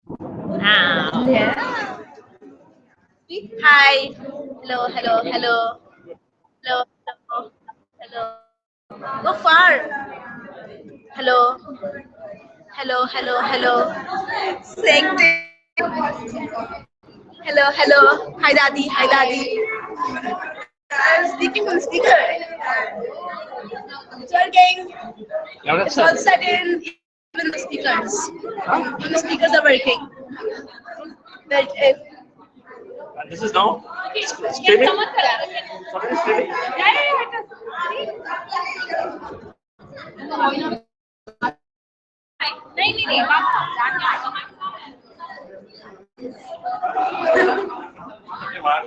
Yeah. Hi. Hello, hello, hello. Hello, hello, hello. Go far. Hello, hello, hello, hello. Sing. Hello, hello. Hi, daddy. Hi, daddy. I'm speaking from speaker. It's working. It's all set in even the speakers. Even the speakers are working. But if And this is now streaming. Somebody is streaming. Okay, Mark.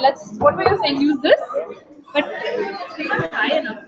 Let's. What were you saying? Use this, but it's not high enough.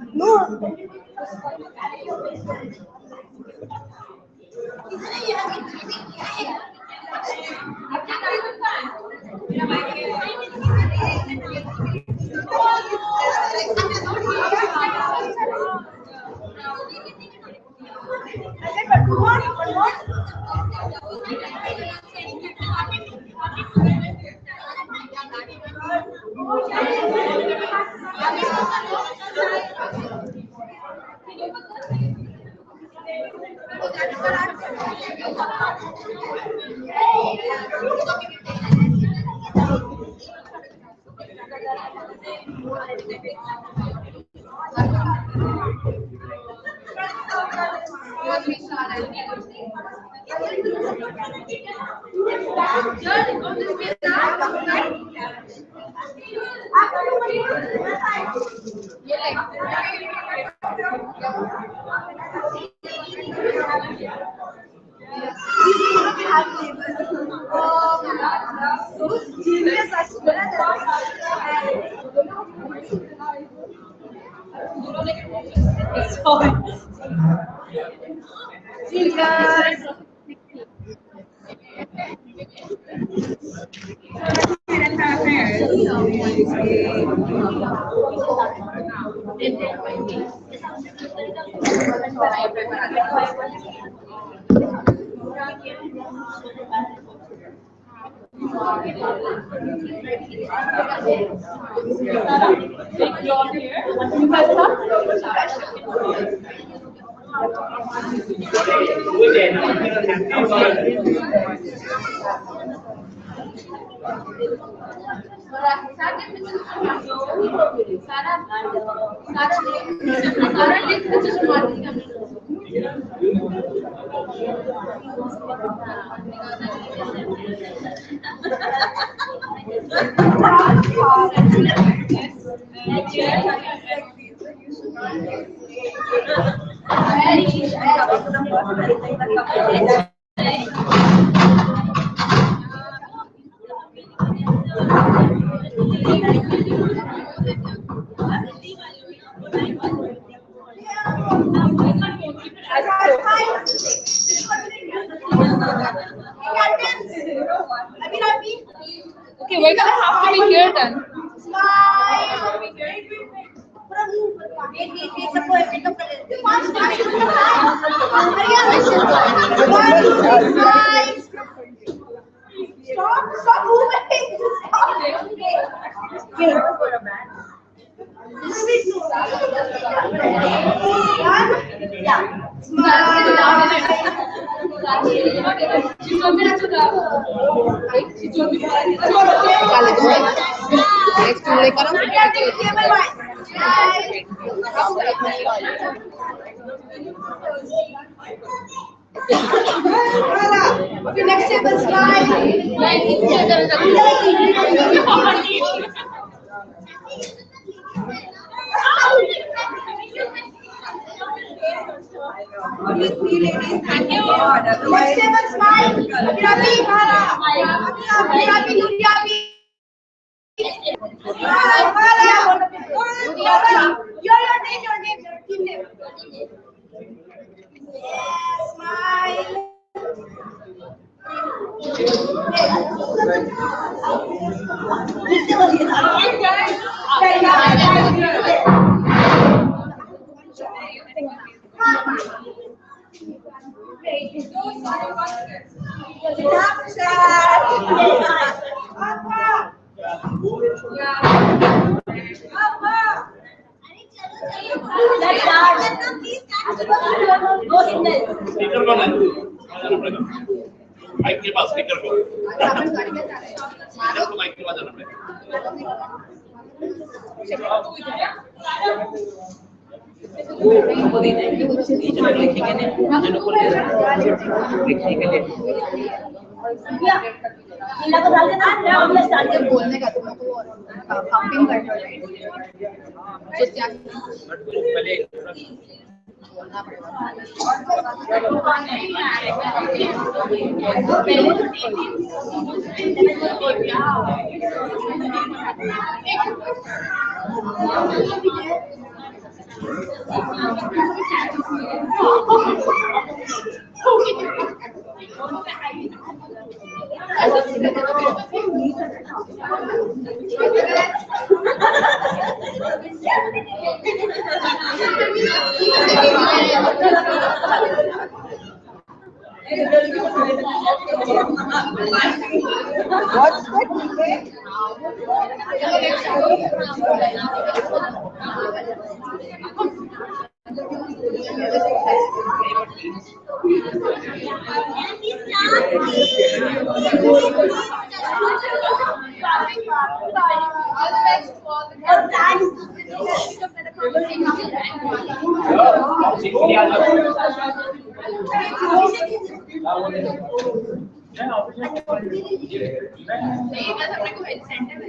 Okay, we're gonna have to be here then. Stop moving! Okay, next table slide. Thank you. Next table slide. Abhi, Abhi, Abhi, Abhi, Abhi, Abhi. Speaker कौन है? Mic के पास speaker को mic के पास जाना पड़ेगा। बोलने का pumping करना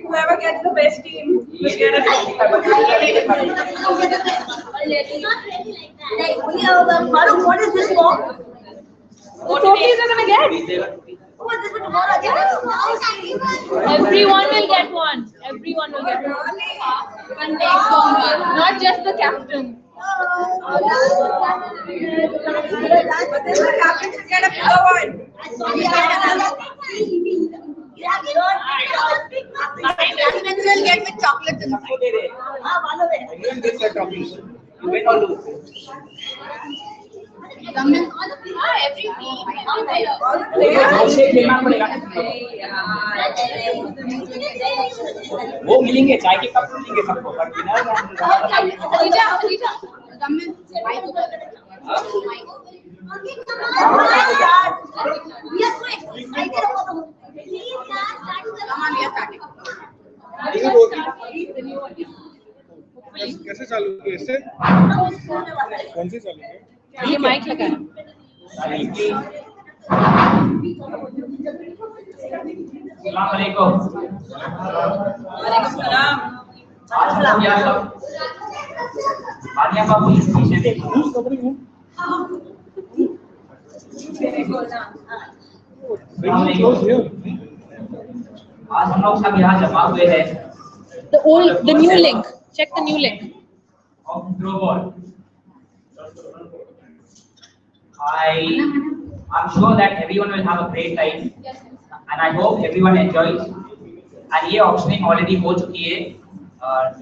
Whoever gets the best team will get a trophy. What is this for? What trophies are gonna get? Oh, this is tomorrow again. Everyone will get one. Everyone will get one. Not just the captain. But then the captain should get a bigger one. Captains will get with chocolates in the food. Everyone gets a trophy. You win or lose. वो मिलेंगे चाय के cup मिलेंगे सबको पर winner कैसे चालू किया इससे कौन सी चालू है ये माइक लगा है अस्सलाम वालेकुम आनिया बाबू पीछे देखो आज हम लोग सब यहाँ जमा हुए हैं the new link. Check the new link. of Throwball. I'm sure that everyone will have a great time and I hope everyone enjoys. And ये auctioning already हो चुकी है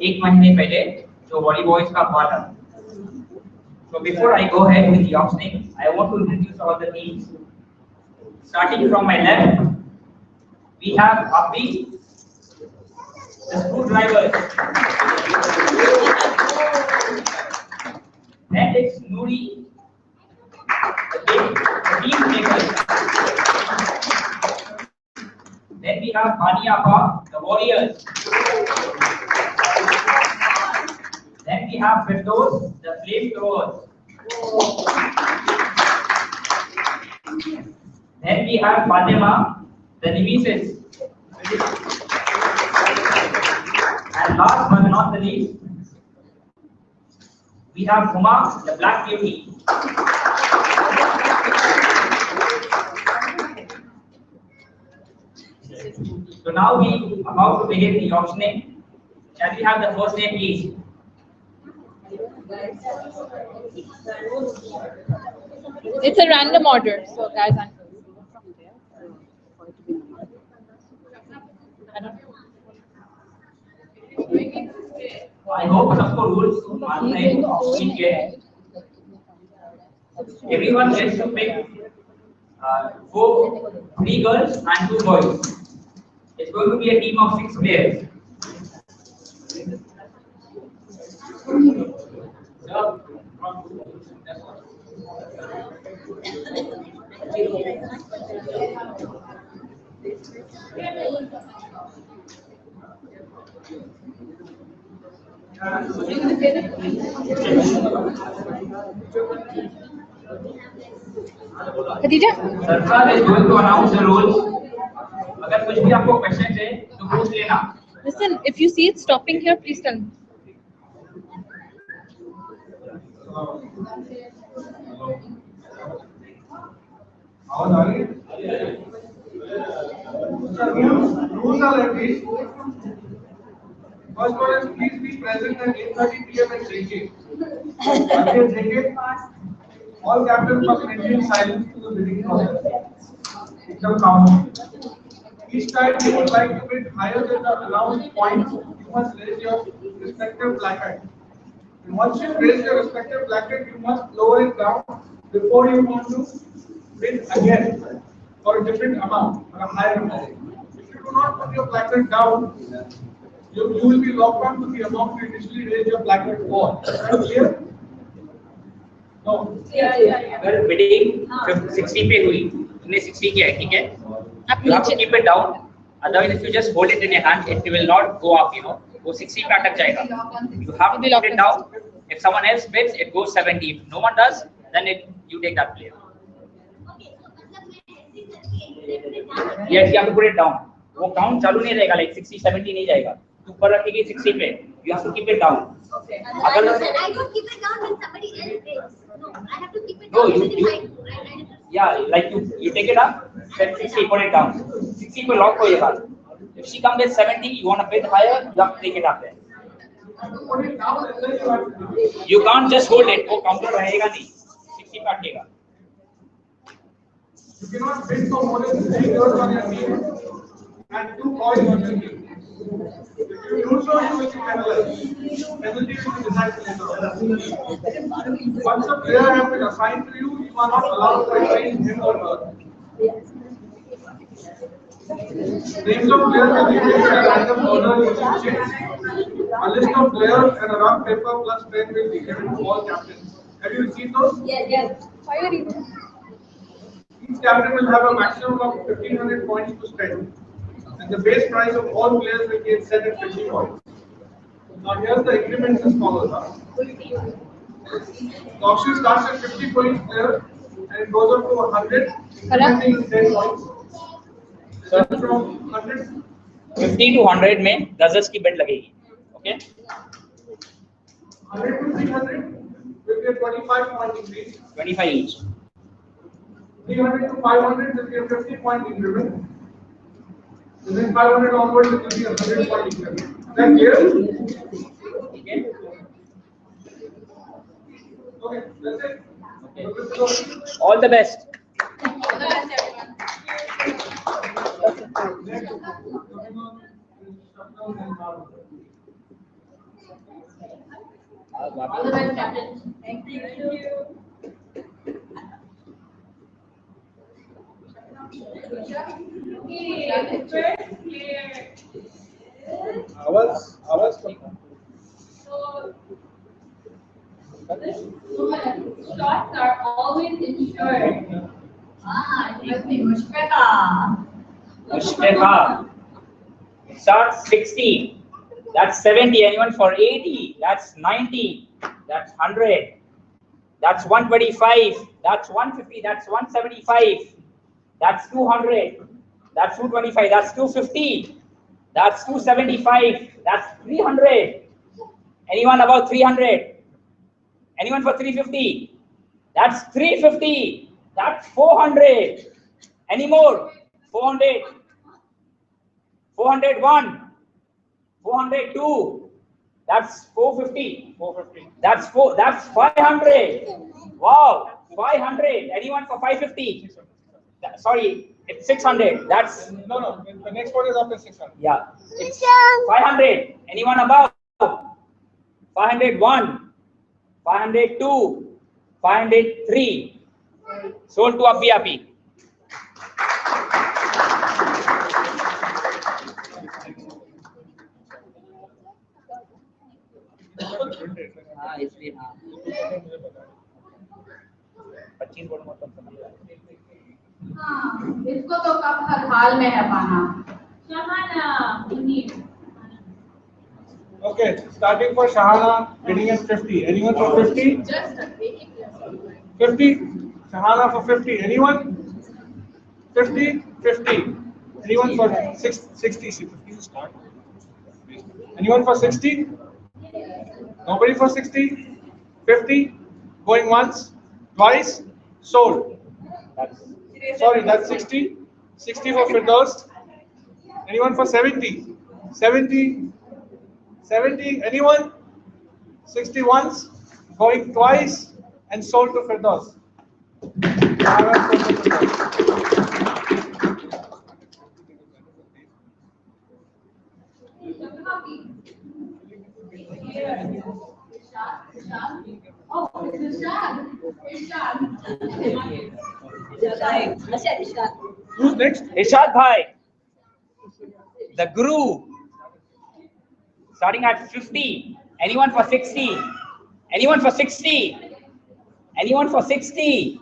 एक महीने पहले जो वॉलीबॉल्स का हुआ था. So before I go ahead with the auctioning, I want to introduce all the teams. Starting from my left, we have Abhi, the screwdrivers. Then it's Nuri, the beam makers. Then we have Bani Appa, the warriors. Then we have Firdaus, the flamethrowers. Then we have Fatima, the nemesis. And last but not the least, we have Huma, the Black Beauty. So now we about to begin the auctioning. Shall we have the first name, please? It's a random order, so guys, I don't know. I hope सबको rules मानना है ठीक है. Everyone gets to pick 3 girls and 2 boys. It's going to be a team of 6 players. Khadija? Sarkar is going to announce the rules. अगर कुछ भी आपको questions है तो पूछ लेना. Listen, if you see it stopping here, please tell me. Rules are like this. First one is please be present at 8:30 p.m. and drinking. After drinking, all captains must maintain silence to the bidding process. Exam count. Each time you would like to bid higher than the allowed points, you must raise your respective placard. And once you raise your respective placard, you must lower it down before you want to bid again for a different amount or a higher amount. If you do not put your placard down, you will be locked on to the amount you initially raised your placard for. Is that clear? No. अगर bidding 60 पे हुई, तुमने 60 किया है, ठीक है? You have to keep it down. Otherwise, if you just hold it in your hand, it will not go up. You know, वो 60 पे अटक जाएगा. You have to put it down. If someone else bids, it goes 70. If no one does, then you take that player. Yes, you have to put it down. वो count चालू नहीं रहेगा, like 60, 70 नहीं जाएगा. ऊपर रखेगी 60 पे. You have to keep it down. Okay. I अगर don't keep it down when somebody else bids. No, I have to keep it No, down. yeah, like you take it up, then 60, put it down. 60 पे lock होएगा. If she comes with 70, you want to bid higher, you have to take it up there. You can't just hold it. वो counter रहेगा नहीं. 60 पे अटकेगा. You cannot bid for more than 3 girls on your team and 2 boys on your team. If you do so, you will be penalized. Penalty will be decided later on. Once a player has been assigned to you, you are not allowed to exchange him or her. Names of players will be placed in a random order using checks. A list of players and a rough paper plus pen will be given to all captains. Have you received those? Yes. Each captain will have a maximum of 1,500 points to spend. And the base price of all players will be set at 50 points. Now here's the increments as follows. The auction starts at 50 points player and it goes up to 100, incrementing 10 points. So from 100 50 to 100 में 10 की bid लगेगी. Okay? 100 to 300 will be a 25 point increase. 25 each. 300 to 500 will be a 50 point increment. And then 500 onwards it will be a 100 point increment. Then clear? Okay, that's it. Okay. All the best. Next, coming on is shutdown and power. All the best, Captain. Thank you. Hours. Shots are always insured. Mushtaqa. Starts 60. That's 70. Anyone for 80? That's 90. That's 100. That's 125. That's 150. That's 175. That's 200. That's 225. That's 250. That's 275. That's 300. Anyone above 300? Anyone for 350? That's 350. That's 400. Any more? 400. 401. 402. That's 450. 450. That's 500. Wow, 500. Anyone for 550? Sorry, it's 600. That's No. The next one is after 600. yeah. It's 500. Anyone above? 501, 502, 503. Sold to Abhi Abhi. हाँ इसलिए हाँ 25 बोलो मतलब हाँ इसको तो कब हर हाल में है पाना Shahana Okay, starting for Shahana, bidding is 50. Anyone for 50? just 50. Shahana for 50. Anyone? 50? 50. Anyone for 60? 50 start. Anyone for 60? Nobody for 60? 50? Going once? Twice? Sold. Sorry, that's 60. 60 for Firdaus. Anyone for 70? 70? 70? Anyone? 60 once? Going twice? And sold to Firdaus. Who's next? Ishad Bhai, the Guru, starting at 50. Anyone for 60? Anyone for 60? Anyone for 60?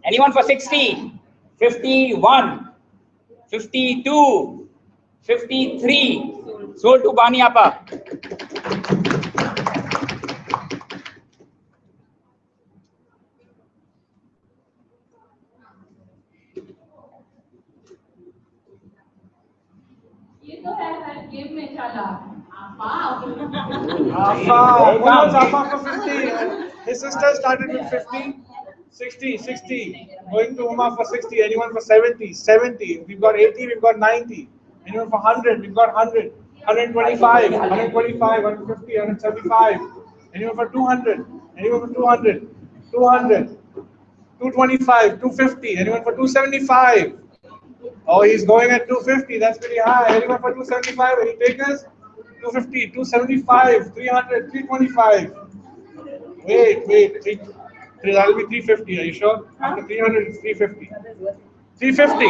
Anyone for 60? 51, 52, 53. Sold to Bani Appa. ये तो है हर game में चला Afa. Who was Afa for 50? His sister started with 50. 60. Going to Huma for 60. Anyone for 70? 70. We've got 80. We've got 90. Anyone for 100? We've got 100. 125. 125. 150. 175. Anyone for 200? Anyone for 200? 200. 225. 250. Anyone for 275? Oh, he's going at 250. That's pretty high. Anyone for 275? Any takers? 250, 275, 300, 325. Wait. That'll be 350. Are you sure? After 300, it's 350. 350.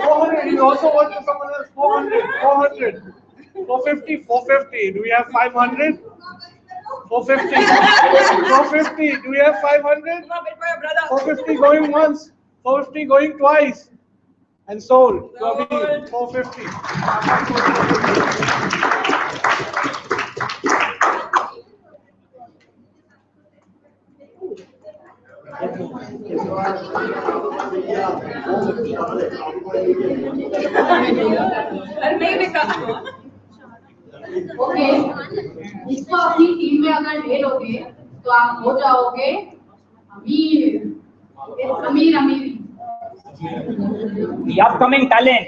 400. He also wants for someone else. 400. 450. 450. Do we have 500? 450. 450. Do we have 500? 450 going once. 450 going twice. And sold. 450. Okay इसको अपनी team में अगर ले लोगे तो आप हो जाओगे अमीर अमीर The upcoming talent,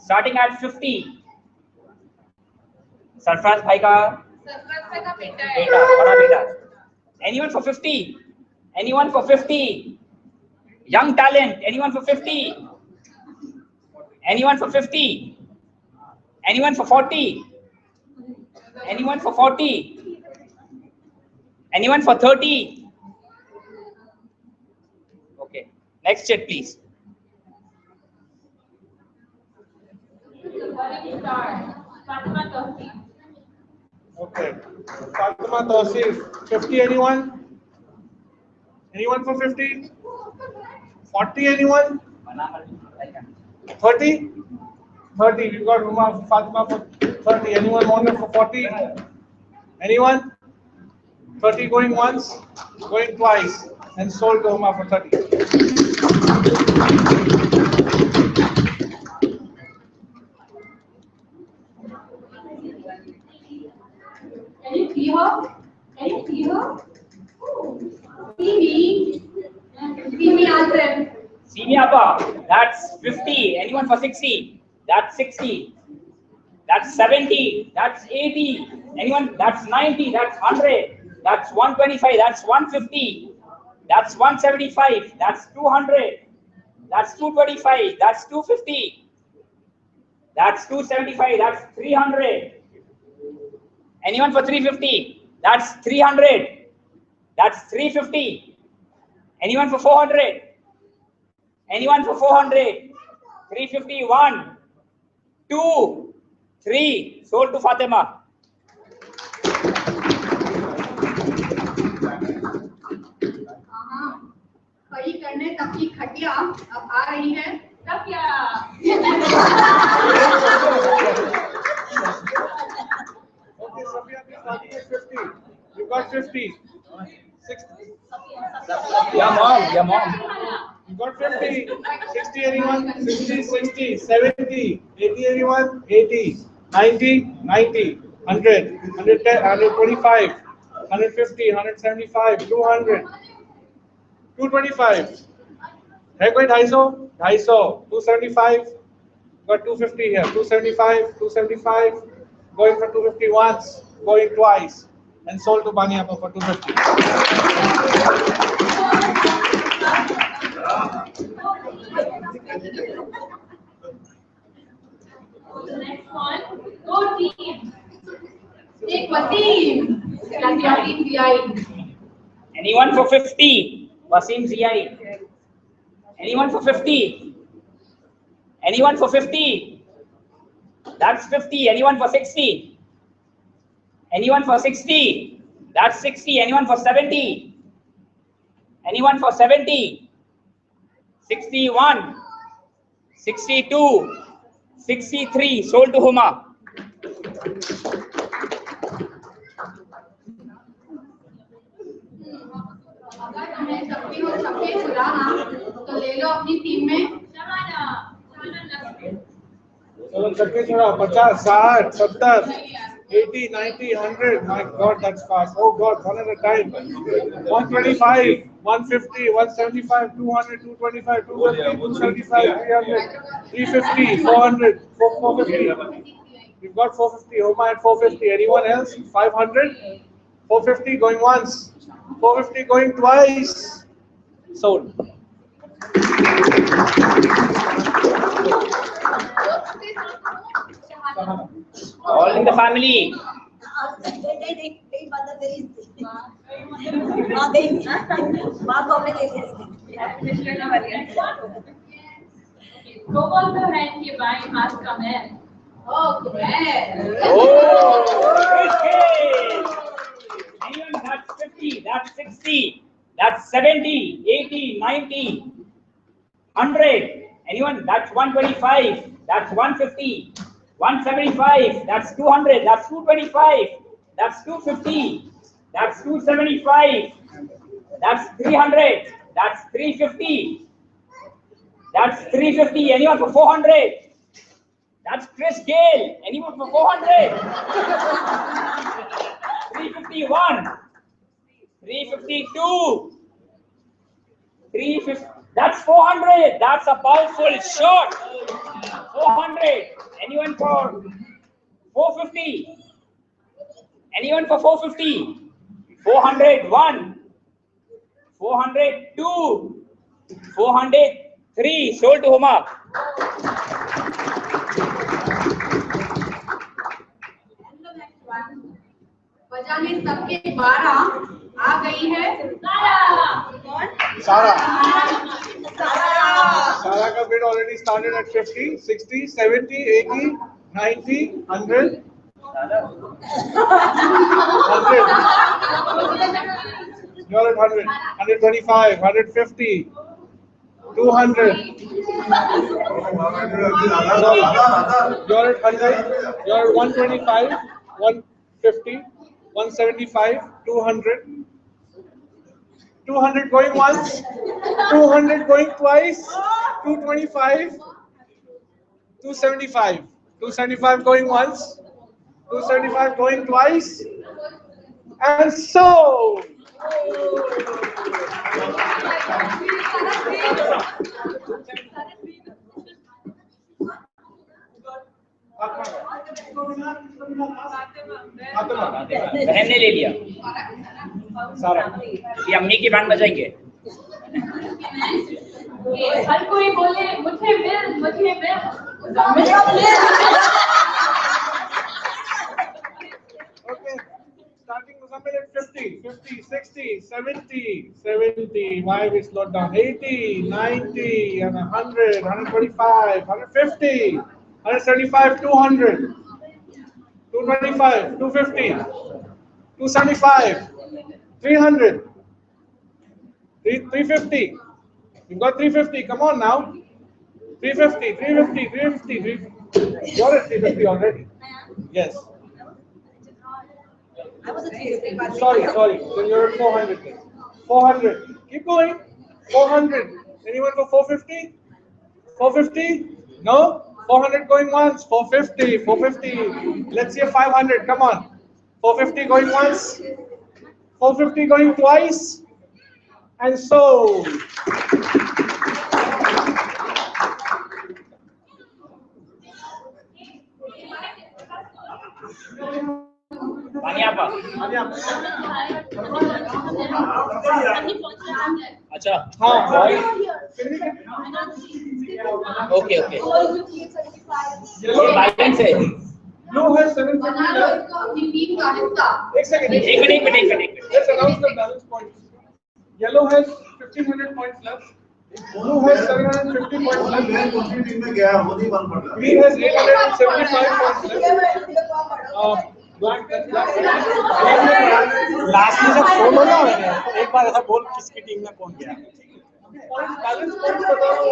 starting at 50. Sarfaraz भाई का बेटा, बड़ा बेटा. Anyone for 50? Anyone for 50? Young talent. Anyone for 50? Anyone for 50? Anyone for 40? Anyone for 40? Anyone for 30? Okay. Next chat, please. Okay. Fatima Tausif. 50 anyone? Anyone for 50? 40 anyone? 30? 30. We've got Fatima for 30. Anyone want for 40? Anyone? 30 going once, going twice, and sold to Huma for 30. Can you see her? See me answer. See me, Appa. That's 50. Anyone for 60? That's 60. That's 70. That's 80. Anyone? That's 90. That's 100. That's 125. That's 150. That's 175. That's 200. That's 225. That's 250. That's 275. That's 300. Anyone for 350? That's 300. That's 350. Anyone for 400? Anyone for 400? 350. 1, 2, 3. Sold to Fatima. खड़ी करने तक की खटिया अब आ रही है तब क्या Okay, Sophia, please starting at 50. You got 50. 60. Yeah, mom. Yeah, mom. You got 50. 60 anyone? 60, 60, 70, 80 anyone? 80, 90, 90, 100, 110, 125, 150, 175, 200, 225. है कोई 250? 250, 275. Got 250 here. 275, 275. Going for 250 once, going twice, and sold to Baniappa for 250. next one go team take one team Wasim VI Anyone for 50? Wasim ZI. Anyone for 50? Anyone for 50? That's 50. Anyone for 60? Anyone for 60? That's 60. Anyone for 70? Anyone for 70? 61, 62, 63. Sold to Huma. अगर तुम्हें छक्के और छक्के चुराना तो ले लो अपनी team में चलो छक्के छोड़ा 50, 60, 70, 80, 90, 100. My God, that's fast. Oh God, one at a time. 125, 150, 175, 200, 225, 250, 275, 300, 350, 400, 450. You've got 450. Homa at 450. Anyone else? 500, 450 going once, 450 going twice. Sold. All in the family. Throwball पे hand के बाएं हाथ का man. Oh, man. Anyone? That's 50. That's 60. That's 70, 80, 90, 100. Anyone? That's 125. That's 150. 175. That's 200. That's 225. That's 250. That's 275. That's 300. That's 350. That's 350. Anyone for 400? That's Chris Gale. Anyone for 400? 351. 352. 350. That's 400. That's a powerful shot. 400. Anyone for 450? Anyone for 450? 401. 402. 403. Sold to Homa. बजाने सबके 12 आ गई है Sara. Sara ka bid already started at 50, 60, 70, 80, 90, 100. 100. You're at 100, 125, 150, 200. You're at 100, you're at 125, 150, 175, 200. 200 going once, 200 going twice, 225, 275. 275 going once, 275 going twice, and so. बहन ने ले लिया सारा। ये अम्मी की बैंड बजाएंगे। हर कोई बोले मुझे मिल मुझे मिल। Okay, starting Muzammil at 50, 50, 60, 70, 70. Why we slowed down? 80, 90, and 100, 125, 150, 175, 200, 225, 250, 275, 300, 350. You've got 350. Come on now. 350, 350, 350, 350. You're at 350 already. Yes. Sorry. Then you're at 400. 400. Keep going. 400. Anyone for 450? 450? No? 400 going once. 450. 450. Let's see a 500. Come on. 450 going once. 450 going twice. And sold. पानियापा। अच्छा हाँ okay ये balance है। Blue has 750 बना लो left. इसको अपनी team का हिस्सा। एक सेकंड। एक minute Let's announce the balance points. Yellow has 1500 points left. Blue has 750 points left. Green has 875 points left. Black. Last में जब फोन हो ना मैंने तो एक बार ऐसा बोल किसकी टीम में कौन गया। Balance points बताओ।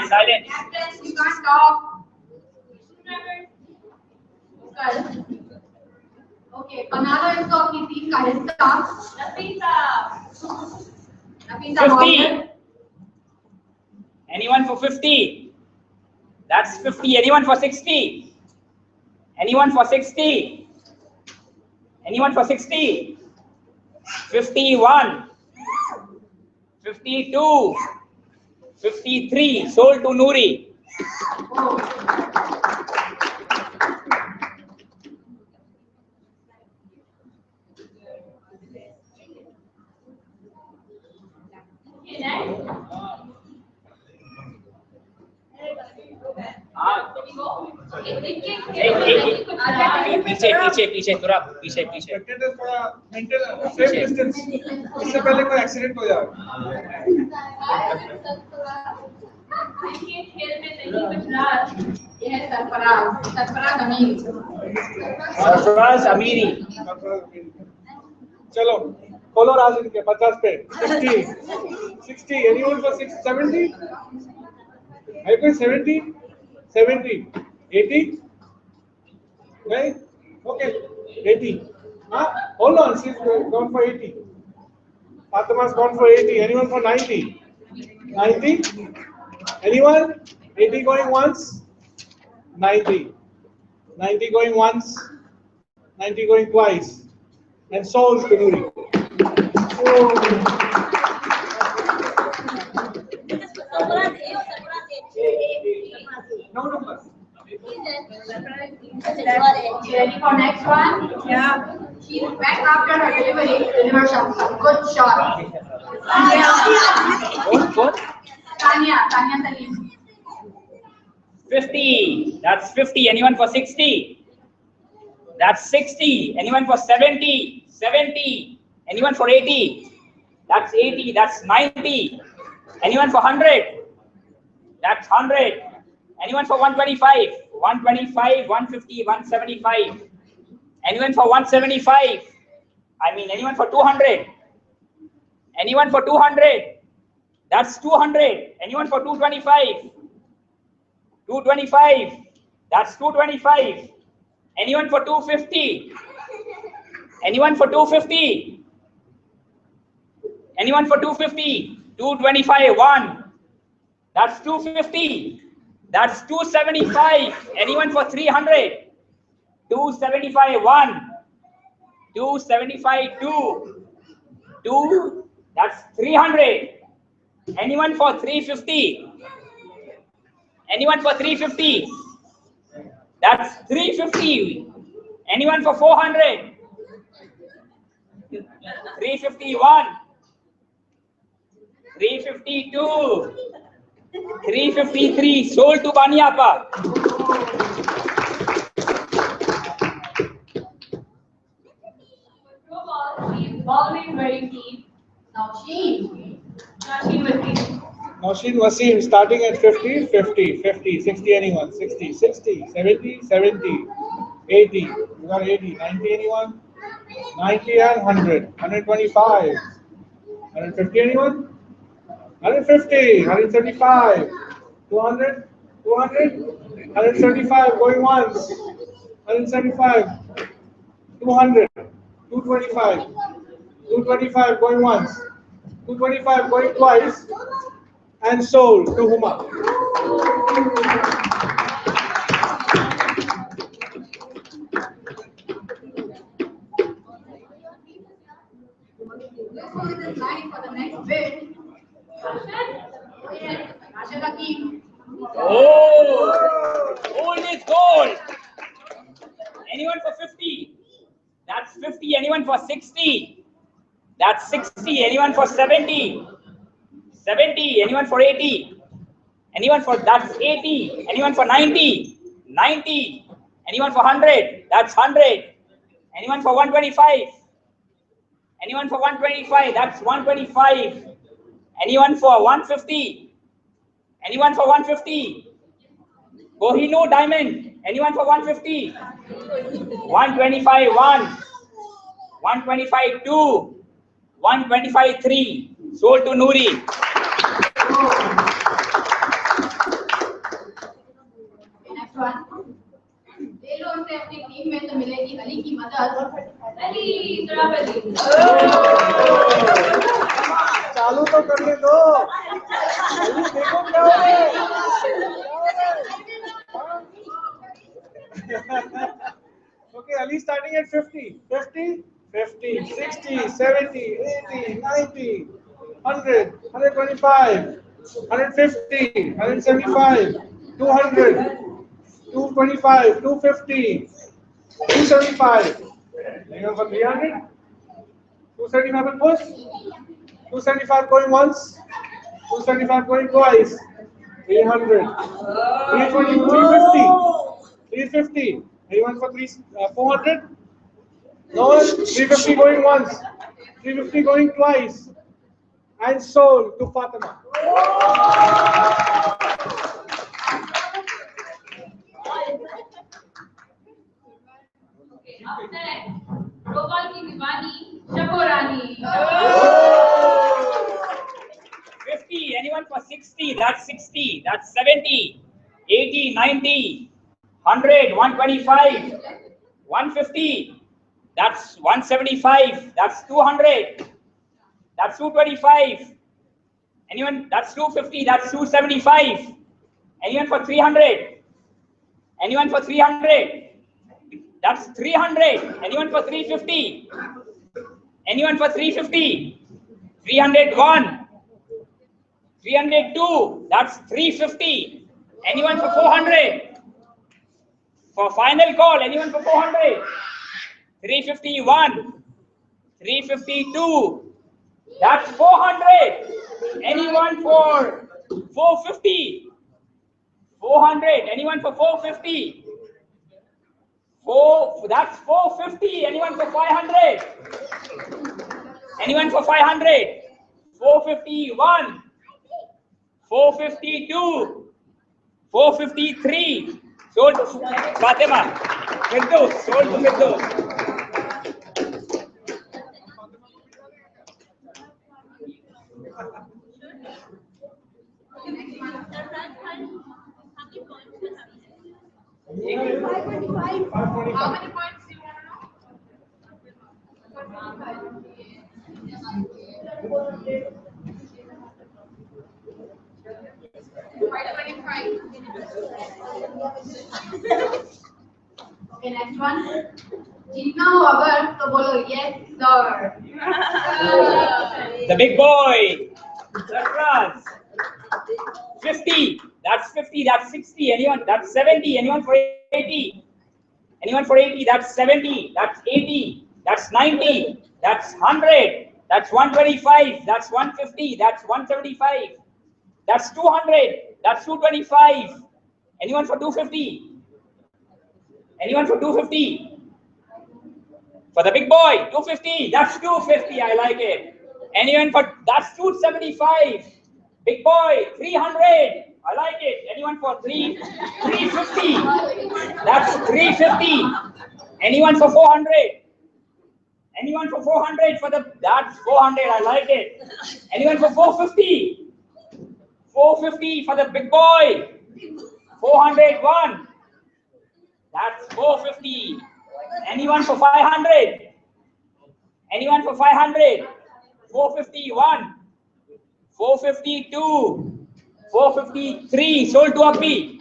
Silent. You can't talk. Okay, बना लो इसको अपनी टीम का हिस्सा। Nafisa 50. Anyone for 50? That's 50. Anyone for 60? Anyone for 60? Anyone for 60? 51. 52. 53. Sold to Noori. पीछे थोड़ा पीछे Spectators थोड़ा maintain safe distance. इससे पहले कोई एक्सीडेंट हो जाए। खेल में नहीं गुजरात। ये है सरफराज अमीरी। चलो खोलो राजन के 50 पे 60 anyone for 70 है कोई 70 80 नहीं okay 80 हाँ hold on she's gone for 80 Fatema's gone for 80 anyone for 90 anyone 80 going once 90 going once 90 going twice and sold to Noori. No numbers. Ready for next one? Yeah. She's back after her delivery. Deliver shot. Good shot. What? Tanya Salim. 50. That's 50. Anyone for 60? That's 60. Anyone for 70? 70. Anyone for 80? That's 80. That's 90. Anyone for 100? That's 100. Anyone for 125? 125, 150, 175. Anyone for 175? I mean, anyone for 200? Anyone for 200? That's 200. Anyone for 225? 225. That's 225. Anyone for 250? Anyone for 250? Anyone for 250? 225. 1. That's 250. That's 275. Anyone for 300? 275. 1. 275. 2. 2. That's 300. Anyone for 350? Anyone for 350? That's 350. Anyone for 400? 351. 352. 353. Sold to Baniapa. Always very deep. Now Sheen. Nausheen Wasim starting at 50, 50, 50, 60 anyone, 60, 60, 70, 70, 80, you got 80, 90 anyone, 90 and 100, 125, 150 anyone, 150, 175, 200, 200, 175 going once, 175, 200, 225, 225 going once, 225 going twice, and sold to Huma. Let's go with this line for the next bid. Rashid Hakim. Oh, gold is gold. Anyone for 50? That's 50. Anyone for 60? That's 60. Anyone for 70? 70. Anyone for 80? Anyone for that's 80? Anyone for 90? 90. Anyone for 100? That's 100. Anyone for 125? Anyone for 125? That's 125. Anyone for 150? Anyone for 150? Kohinoor diamond. Anyone for 150? 125. 1. 125. 2. 125. 3. Sold to Noori. Next one. ले लो उनसे अपनी team में तो मिलेगी अली की मदद. अली, जरा अली. चालू तो करने दो. अली देखो क्या हो रहा है. Okay, Ali starting at 50, 50, 50, 60, 70, 80, 90, 100, 125, 150, 175, 200, 225, 250, 275. Anyone for 300? 275 will push. 275 going once. 275 going twice. 300. 320, 350. 350. Anyone for 400? No one. 350 going once. 350 going twice. And sold to Fatima. Up next, Throwball की दीवानी शकोरानी. 50. Anyone for 60? That's 60. That's 70. 80. 90. 100. 125. 150. That's 175. That's 200. That's 225. Anyone? That's 250. That's 275. Anyone for 300? Anyone for 300? That's 300. Anyone for 350? Anyone for 350? 301. 302. That's 350. Anyone for 400? For final call, anyone for 400? 351. 352. That's 400. Anyone for 450? 400. Anyone for 450? That's 450. Anyone for 500? Anyone for 500? 451. 452. 453. Sold to Fatima. Firdaus. Sold to Firdaus. How many points do you want to know? Okay, next one. जीतना हो अगर तो बोलो yes sir. The big boy. Surprise. 50. That's 50. That's 60. Anyone? That's 70. Anyone for 80? Anyone for 80? That's 70. That's 80. That's 90. That's 100. That's 125. That's 150. That's 175. That's 200. That's 225. Anyone for 250? Anyone for 250? For the big boy, 250. That's 250. I like it. Anyone for that's 275. Big boy, 300. I like it. Anyone for 350? That's 350. Anyone for 400? Anyone for 400 for the that's 400. I like it. Anyone for 450? 450 for the big boy. 401. That's 450. Anyone for 500? Anyone for 500? 451. 452. 453. Sold to Appi.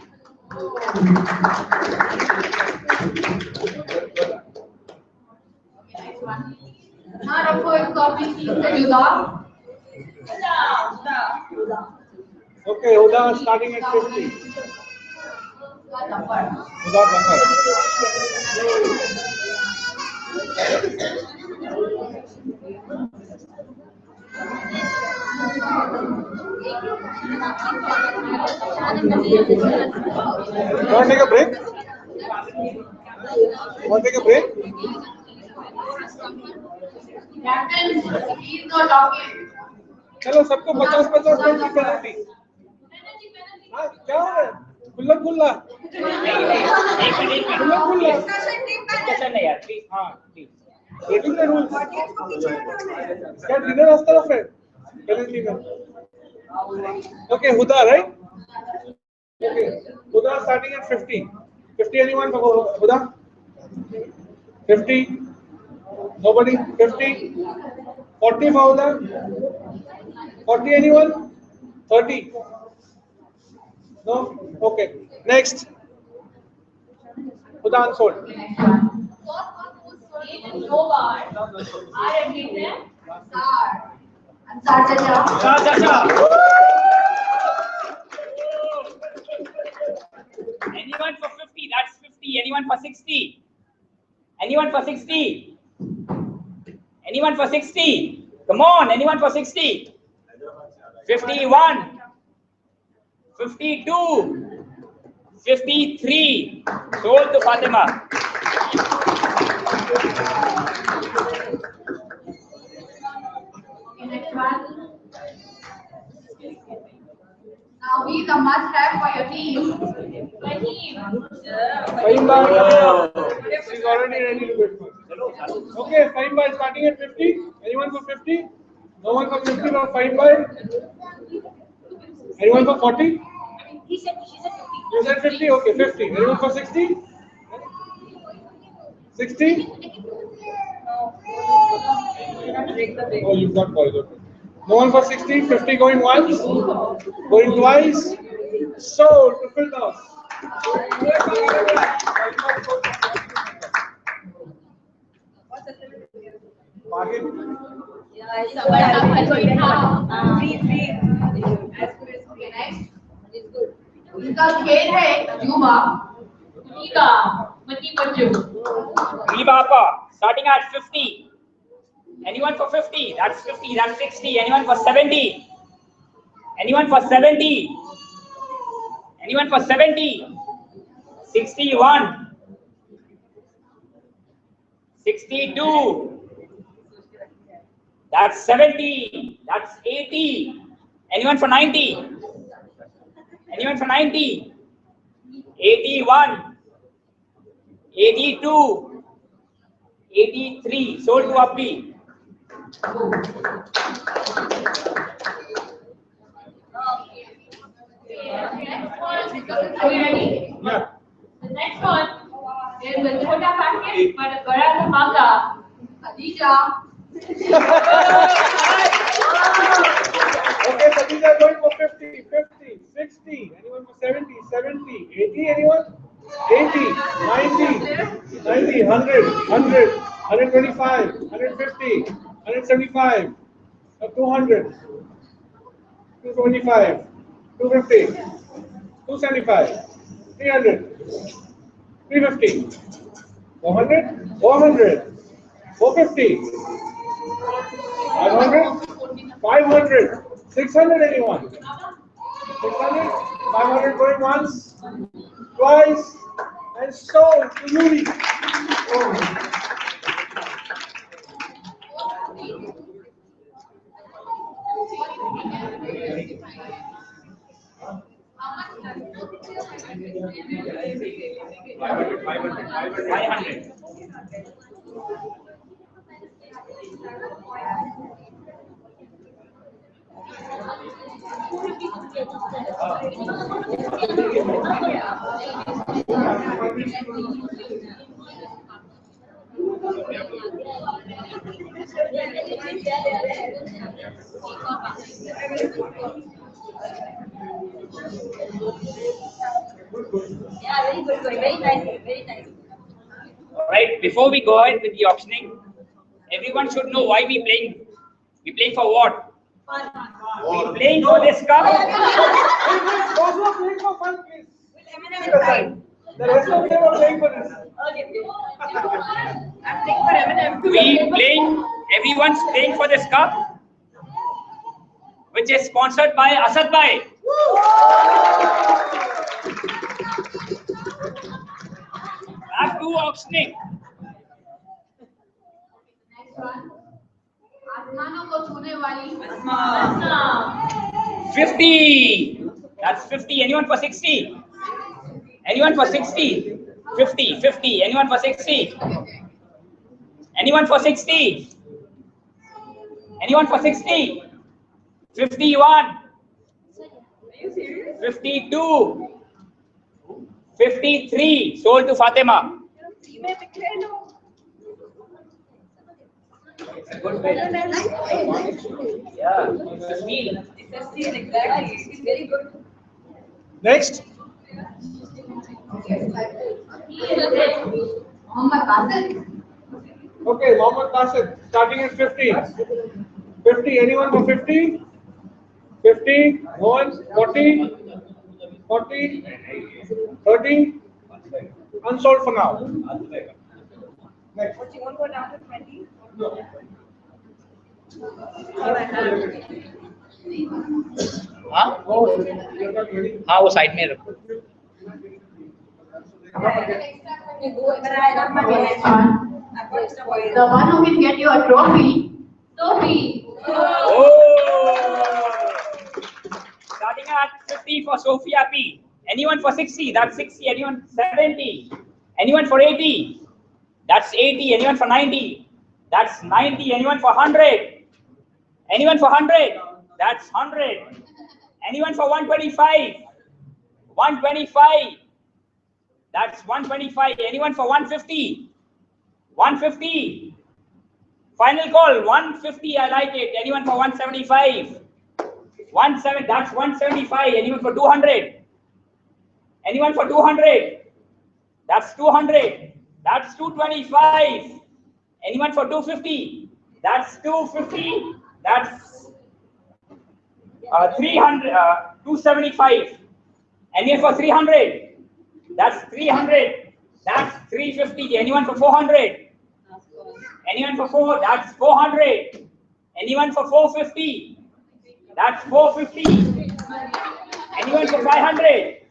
Next one. Now Rocco is copying Mr. Yuda. Okay, Huda starting at 50. Without number. Without number. Want to take a break? Want to take a break? Captain, he is not talking. चलो सबको 50-50 minute की penalty. हाँ क्या हो रहा है? खुल्ला खुल्ला। खुल्ला खुल्ला। Discussion नहीं यार, please. हाँ ठीक। Breaking the rules. क्या dinner was तरफ है? Penalty में। Okay, Huda, right? Okay, Huda starting at 50. 50 anyone for Huda? 50. Nobody? 50. 40 for Huda? 40 anyone? 30. No? Okay. Next. Huda unsold. Anyone for 50? That's 50. Anyone for 60? Anyone for 60? Anyone for 60? Come on, anyone for 60? 51. 52. 53. Sold to Fatima. Okay, next one. Now he's a must-have for your team. Faima, she's already ready to bid for. Okay, Faima is starting at 50. Anyone for 50? No one for 50 or Faima? Anyone for 40? She said 50. You said 50? Okay, 50. Anyone for 60? 60? Oh, you've got boys. Okay. No one for 60? 50 going once? Going twice? Sold to Firdaus. Bargain? Okay, next. इसका खेल है जुबा टीका मती बच्चों Ribapa, starting at 50. Anyone for 50? That's 50. That's 60. Anyone for 70? Anyone for 70? Anyone for 70? 61. 62. That's 70. That's 80. Anyone for 90? Anyone for 90? 81. 82. 83. Sold to Appi. Are you ready? Yeah. The next one a chota packet, but a bada dhamaga. Khadija. Okay, Khadija going for 50, 50, 60. Anyone for 70, 70, 80? Anyone? 80, 90, 90, 100, 100, 125, 150, 175, 200, 225, 250, 275, 300, 350, 400, 400, 450, 500, 500, 600. Anyone? 600, 500 going once, twice, and sold to Yuri. Five hundred. Yeah, very good, very nice, very nice. All right. Before we go ahead with the auctioning, everyone should know why we playing. We playing for what? We playing for this cup. Those who are playing for fun, please. Take aside. The rest of them are playing for this. I'm playing for M&M. We playing. Everyone's playing for this cup, which is sponsored by Asad Bhai. Back to auctioning. Next one. आसमानों को छूने वाली 50. That's 50. Anyone for 60? Anyone for 60? 50. 50. Anyone for 60? Anyone for 60? Anyone for 60? 51. 52. 53. Sold to Fatima. It's a good bid. Yeah, it's a steal. Exactly. It's very good. Next. Mohammad Qasim Okay, Mohammed Qasid, starting at 50. 50. Anyone for 50? 50. No one? 40. 40. 30. Unsold for now. Next. What, you won't go down to 20? No. हाँ हाँ वो side में रखो. The one who will get you a trophy, Sophie. Oh! Starting at 50 for Sophia P. Anyone for 60? That's 60. Anyone 70? Anyone for 80? That's 80. Anyone for 90? That's 90. Anyone for 100? Anyone for 100? That's 100. Anyone for 125? 125. That's 125. Anyone for 150? 150. Final call. 150. I like it. Anyone for 175? 17. That's 175. Anyone for 200? Anyone for 200? That's 200. That's 225. Anyone for 250? That's 250. That's 300. 275. Anyone for 300? That's 300. That's 350. Anyone for 400? Anyone for 4? That's 400. Anyone for 450? That's 450. Anyone for 500?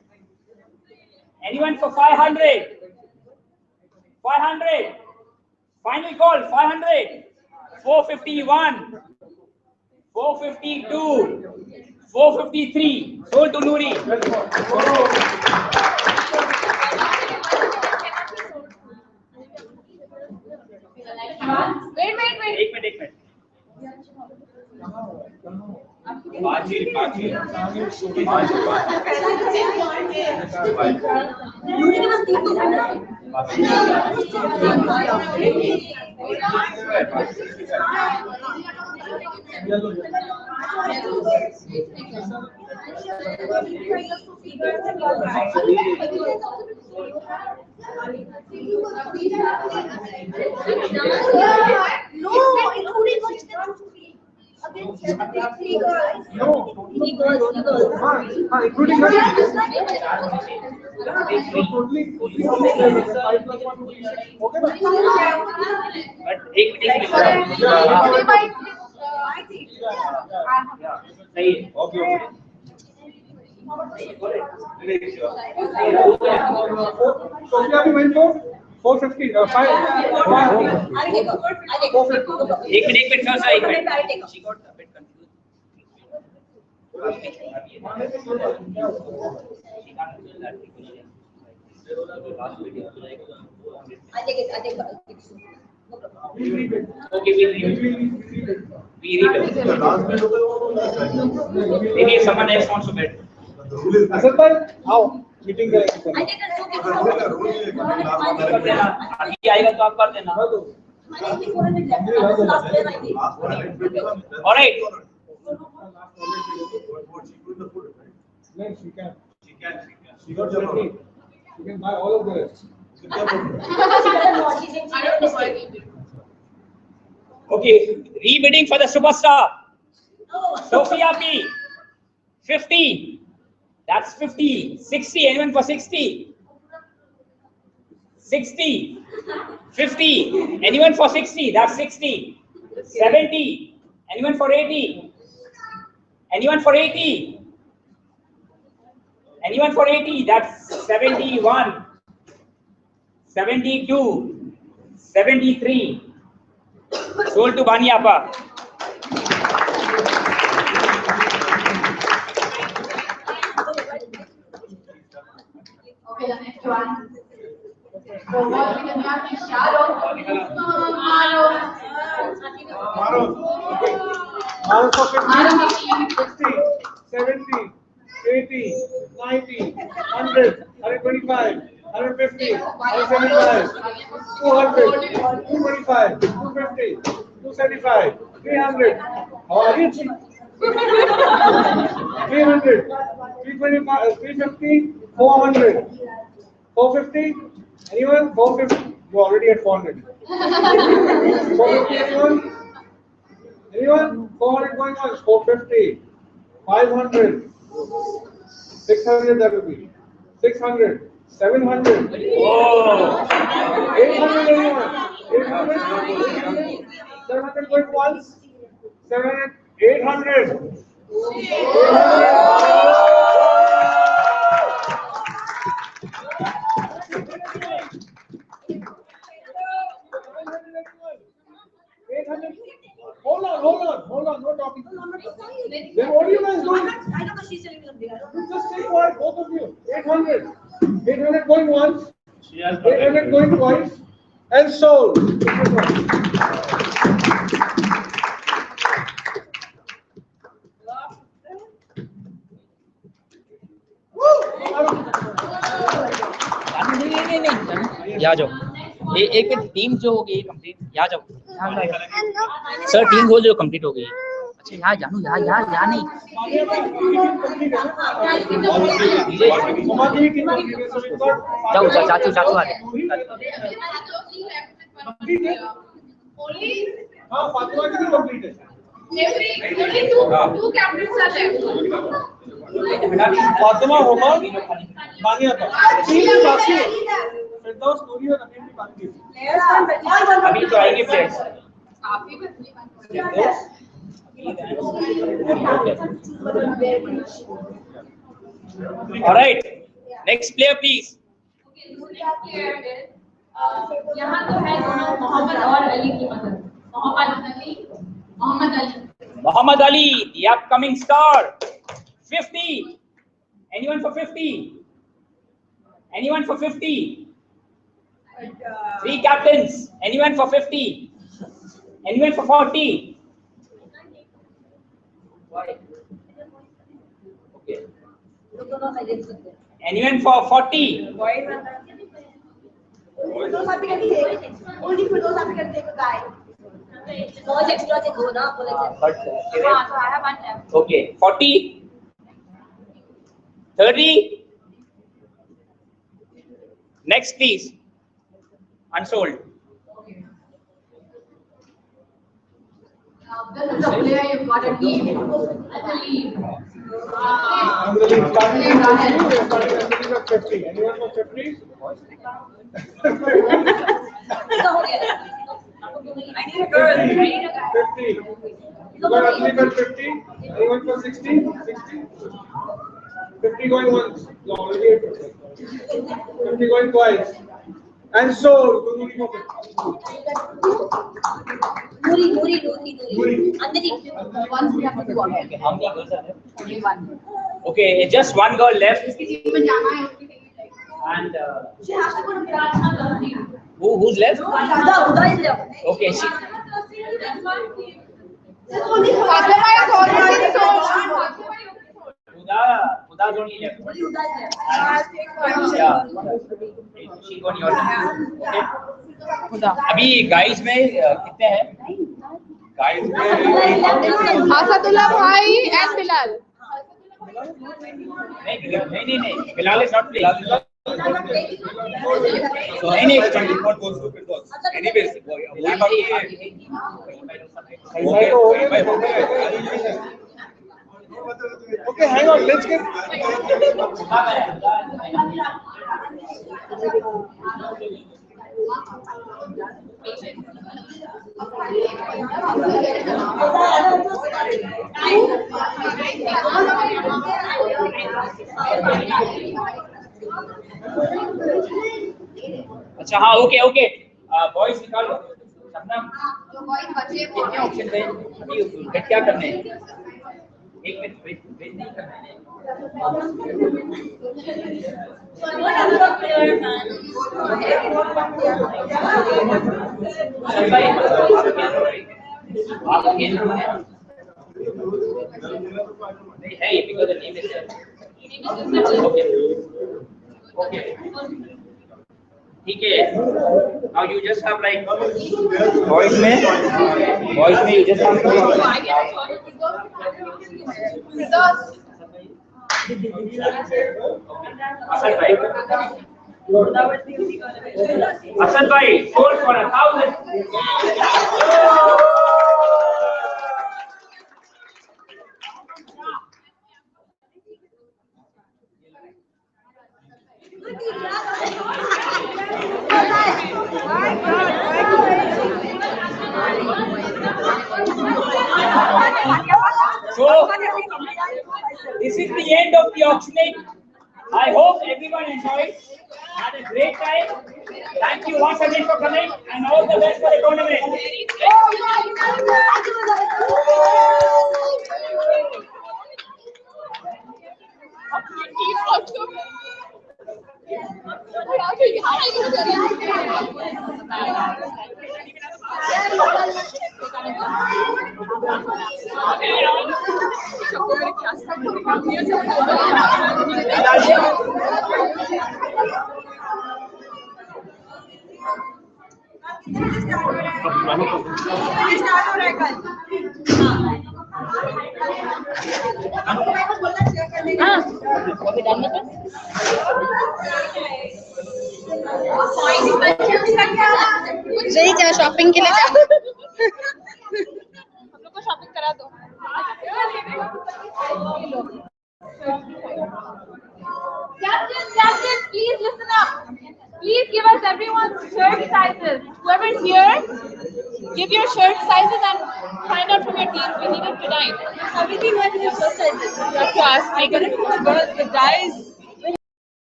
Anyone for 500? 500. Final call. 500. 451. 452. 453. Sold to Nuri. Wait. एक minute पाँच Including Sophia, we went for 450. 450. एक minute sir एक minute she got a bit confused. Okay, we read it. Maybe someone else wants to bet. Asad bhai, how meeting करेंगे? अभी आएगा तो आप कर देना. All right. No, she can. She got money. She can buy all of this. Okay, rebidding for the superstar. Sophia P. 50. That's 50. 60. Anyone for 60? 60. 50. Anyone for 60? That's 60. 70. Anyone for 80? Anyone for 80? Anyone for 80? That's 71. 72. 73. Sold to Baniapa. Okay, the next one. So what we can have is Sharo. Maro for 50, 60, 70, 80, 90, 100, 125, 150, 175, 200, 225, 250, 275, 300. How are you? 300, 325, 350, 400, 450. Anyone? 450. You already at 400. 450. Anyone? Anyone? 400 going on. 450. 500. 600. That will be 600. 700. Oh. 800. Anyone? 800. 700 going once. 700. 800. 800. Hold on, no talking. Then what are you guys doing? Just stay quiet, both of you. 800. 800 going once. 800 going twice. And sold. नहीं यहाँ जाओ एक team जो हो गई complete यहाँ जाओ sir team हो जो कंप्लीट हो गई अच्छा यहाँ जानू यहाँ नहीं जाओ चाचू आ रहे हाँ, फातिमा की भी कंप्लीट है। Only two captains are left. Fatima होगा मानिया का तीन बाकी है फिरदौस नूरी और नदीम भी बाकी है अभी तो आएंगे players alright next player please यहाँ तो है मोहम्मद और अली की मदद Muhammad Ali, the upcoming star. 50. Anyone for 50? Anyone for 50? Three captains. Anyone for 50? Anyone for 40? Okay. Anyone for 40? Those are can take. Only for those can take a guy. Boys extra they go na. But, So I have one left. okay, 40, 30. Next, please. Unsold. This is a player you've got a team. That's a lead. I'm the lead. Starting with 50. Anyone for 50? I need a girl. I need a guy. 50. You got Asleep at 50? Anyone for 60? 60? 50 going once. No, already at 50. 50 going twice. And so, Muri. Once we have to do again. Okay, how many girls are there? Only one. Okay, just one girl left. इसकी team में जाना है उसकी team में And she has to go to Rajasthan. who's left? Uda is left. Okay, she. Only Fatima is already sold. Uda's only left. Only Uda is left. Yeah. She got your team. Okay. अभी guys में कितने हैं? Guys में Asadullah bhai and Bilal. नहीं. Bilal is not playing. नहीं. Anyways, Okay, hang on. Let's get. अच्छा हाँ okay boys निकालो सपना जो बॉयज बचे वो कितने ऑप्शन थे अभी बेट क्या करने हैं एक मिनट वेट नहीं करना है आप खेल रहे हैं नहीं है because the name is okay ठीक है now you just have like boys में you just have Asad bhai sold for 1,000 So, this is the end of the auctioning. I hope everyone enjoyed, had a great time. Thank you once again for coming and all the best for the tournament. नहीं क्या shopping के लिए हम लोग को shopping करा दो Captain, please listen up. Please give us everyone's shirt sizes. Whoever's here, give your shirt sizes and find out from your teams. We need it tonight. everything has your shirt sizes. You have to ask me. Girls, the guys